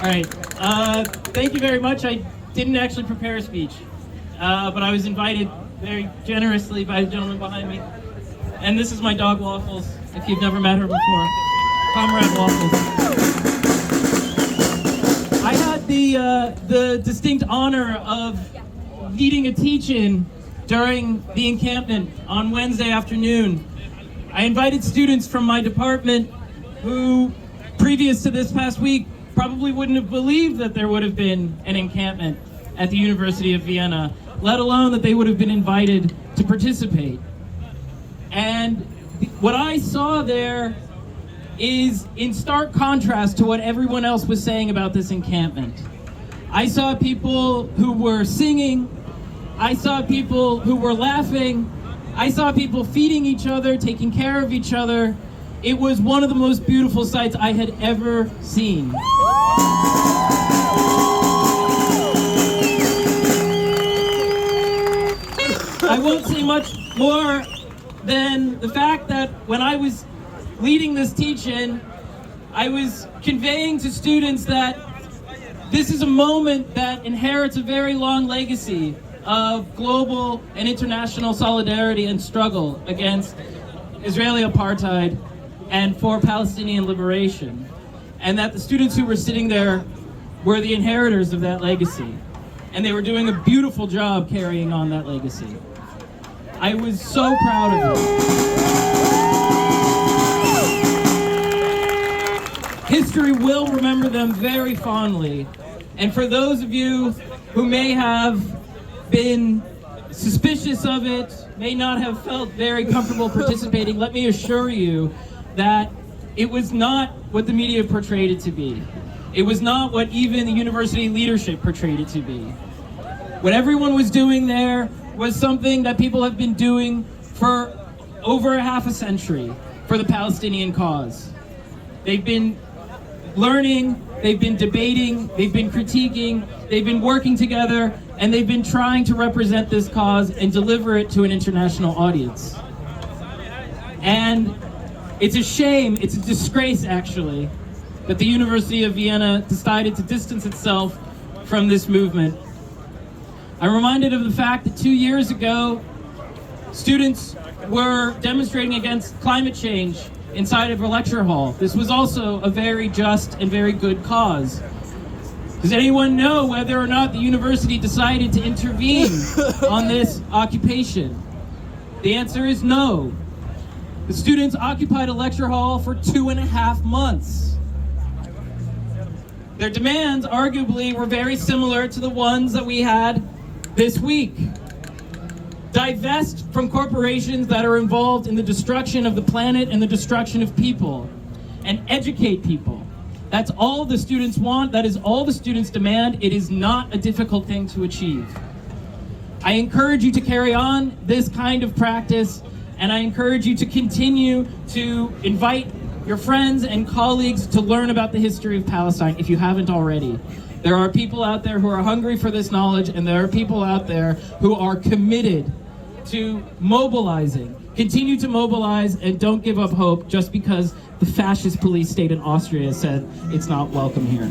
All right. Thank you very much. I didn't actually prepare a speech, but I was invited very generously by the gentleman behind me. And this is my dog, Waffles, if you've never met her before. Comrade Waffles. I had the distinct honor of leading a teach-in during the encampment on Wednesday afternoon. I invited students from my department who, previous to this past week, probably wouldn't have believed that there would have been an encampment at the University of Vienna, let alone that they would have been invited to participate. And what I saw there is in stark contrast to what everyone else was saying about this encampment. I saw people who were singing, I saw people who were laughing, I saw people feeding each other, taking care of each other. It was one of the most beautiful sights I had ever seen. I won't say much more than the fact that when I was leading this teach-in, I was conveying to students that this is a moment that inherits a very long legacy of global and international solidarity and struggle against Israeli apartheid and for Palestinian liberation, and that the students who were sitting there were the inheritors of that legacy, and they were doing a beautiful job carrying on that legacy. I was so proud of them. History will remember them very fondly, and for those of you who may have been suspicious of it, may not have felt very comfortable participating, let me assure you that it was not what the media portrayed it to be. It was not what even the university leadership portrayed it to be. What everyone was doing there was something that people have been doing for over half a century for the Palestinian cause. They've been learning, they've been debating, they've been critiquing, they've been working together, and they've been trying to represent this cause and deliver it to an international audience. And it's a shame, it's a disgrace actually, that the University of Vienna decided to distance itself from this movement. I'm reminded of the fact that 2 years ago, students were demonstrating against climate change inside of a lecture hall. This was also a very just and very good cause. Does anyone know whether or not the university decided to intervene on this occupation? The answer is no. The students occupied a lecture hall for 2.5 months. Their demands, arguably, were very similar to the ones that we had this week. Divest from corporations that are involved in the destruction of the planet and the destruction of people, and educate people. That's all the students want, that is all the students demand. It is not a difficult thing to achieve. I encourage you to carry on this kind of practice, and I encourage you to continue to invite your friends and colleagues to learn about the history of Palestine if you haven't already. There are people out there who are hungry for this knowledge, and there are people out there who are committed to mobilizing. Continue to mobilize and don't give up hope just because the fascist police state in Austria said it's not welcome here.